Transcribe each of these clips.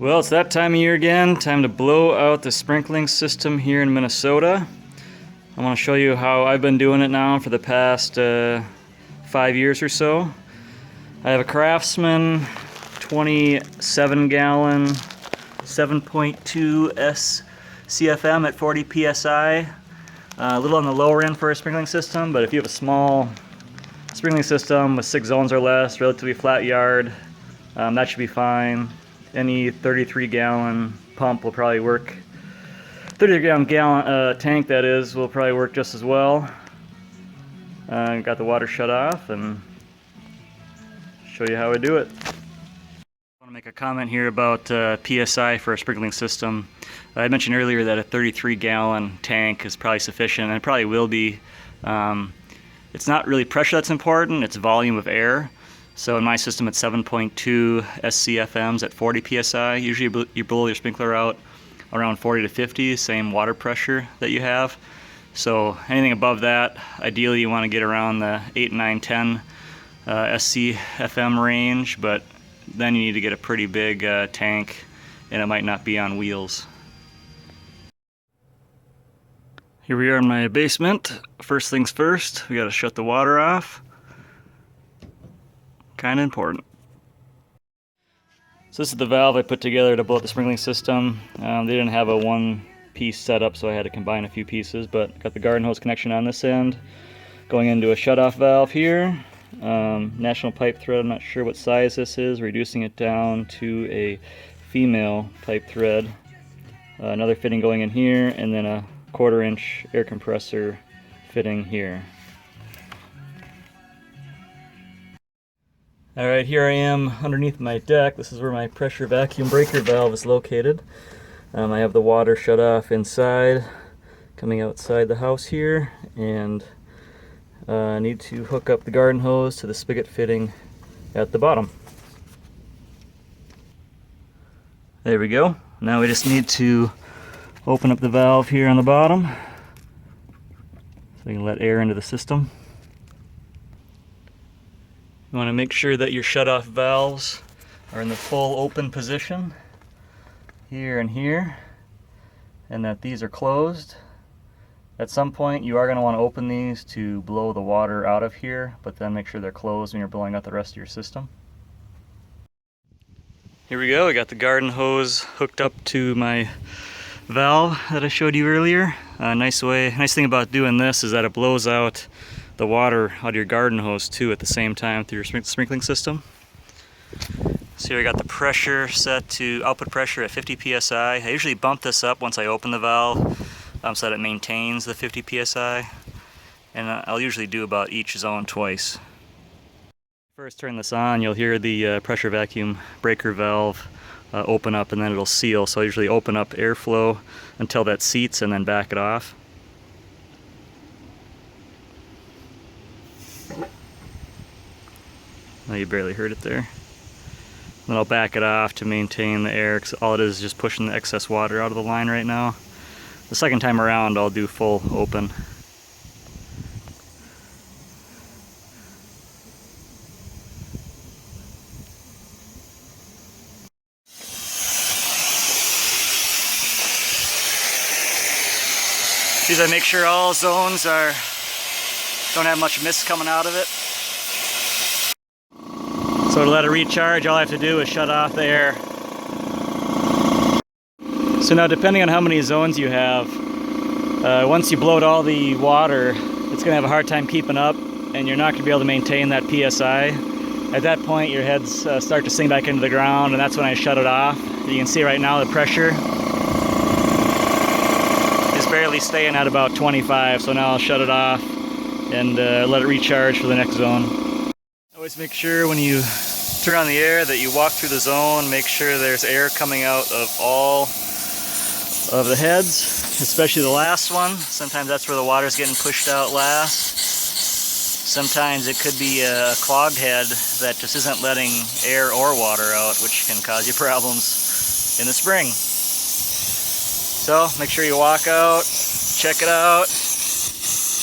Well, it's that time of year again. Time to blow out the sprinkling system here in Minnesota. I want to show you how I've been doing it now for the past 5 years or so. I have a Craftsman 27-gallon 7.2 SCFM at 40 psi. A little on the lower end for a sprinkling system, but if you have a small sprinkling system with 6 zones or less, relatively flat yard, that should be fine. Any 33-gallon pump will probably work. 30-gallon tank, that is, will probably work just as well. Got the water shut off and show you how I do it. I want to make a comment here about PSI for a sprinkling system. I mentioned earlier that a 33-gallon tank is probably sufficient, and it probably will be. It's not really pressure that's important, it's volume of air. So in my system it's 7.2 SCFMs at 40 psi. Usually you blow your sprinkler out around 40 to 50, same water pressure that you have. So anything above that, ideally you want to get around the 8, 9, 10 SCFM range, but then you need to get a pretty big tank, and it might not be on wheels. Here we are in my basement. First things first, we got to shut the water off. Kind of important. So this is the valve I put together to blow out the sprinkling system. They didn't have a one-piece setup, so I had to combine a few pieces, but got the garden hose connection on this end, going into a shut-off valve here. National pipe thread, I'm not sure what size this is, reducing it down to a female pipe thread. Another fitting going in here, and then a 1/4-inch air compressor fitting here. Alright, here I am underneath my deck. This is where my pressure vacuum breaker valve is located. I have the water shut off inside, coming outside the house here, and I need to hook up the garden hose to the spigot fitting at the bottom. There we go. Now we just need to open up the valve here on the bottom so we can let air into the system. You want to make sure that your shut-off valves are in the full open position here and here, and that these are closed. At some point you are going to want to open these to blow the water out of here, but then make sure they're closed when you're blowing out the rest of your system. Here we go, I got the garden hose hooked up to my valve that I showed you earlier. Nice thing about doing this is that it blows out the water out of your garden hose too at the same time through your sprinkling system. So here I got the pressure set to output pressure at 50 psi. I usually bump this up once I open the valve so that it maintains the 50 psi, and I'll usually do about each zone twice. First turn this on, you'll hear the pressure vacuum breaker valve open up, and then it'll seal. So I usually open up airflow until that seats and then back it off. Oh, you barely heard it there. Then I'll back it off to maintain the air, because all it is just pushing the excess water out of the line right now. The second time around I'll do full open. These I make sure all zones don't have much mist coming out of it. So to let it recharge, all I have to do is shut off the air. So now, depending on how many zones you have, once you blow out all the water, it's going to have a hard time keeping up, and you're not going to be able to maintain that PSI. At that point, your heads start to sink back into the ground, and that's when I shut it off. You can see right now the pressure is barely staying at about 25, so now I'll shut it off and let it recharge for the next zone. Always make sure when you turn on the air that you walk through the zone, make sure there's air coming out of all of the heads, especially the last one. Sometimes that's where the water's getting pushed out last. Sometimes it could be a clogged head that just isn't letting air or water out, which can cause you problems in the spring. So make sure you walk out, check it out,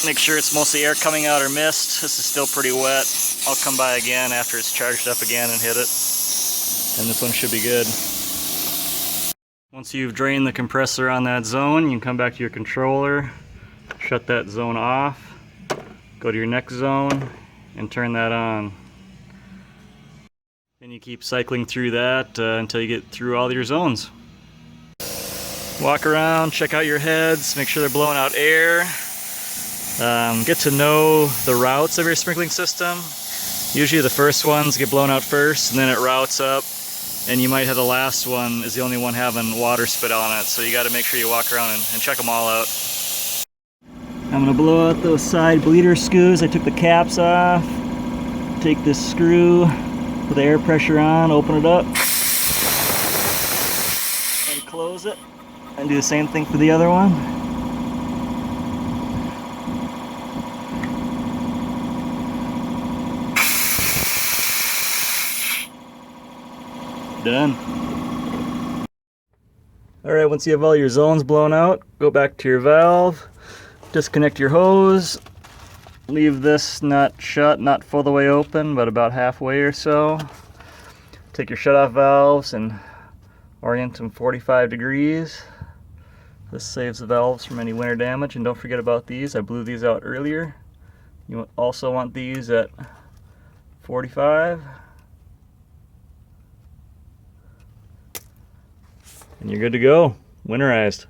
make sure it's mostly air coming out or mist. This is still pretty wet. I'll come by again after it's charged up again and hit it, and this one should be good. Once you've drained the compressor on that zone, you can come back to your controller, shut that zone off, go to your next zone, and turn that on. And you keep cycling through that until you get through all your zones. Walk around, check out your heads, make sure they're blowing out air. Get to know the routes of your sprinkling system. Usually the first ones get blown out first, and then it routes up, and you might have the last one is the only one having water spit on it, so you got to make sure you walk around and check them all out. I'm going to blow out those side bleeder screws. I took the caps off. Take this screw with the air pressure on, open it up, and close it, and do the same thing for the other one. Done. Alright, once you have all your zones blown out, go back to your valve, disconnect your hose, leave this nut shut, not full the way open, but about halfway or so. Take your shutoff valves and orient them 45 degrees. This saves the valves from any winter damage, and don't forget about these. I blew these out earlier. You also want these at 45. And you're good to go. Winterized.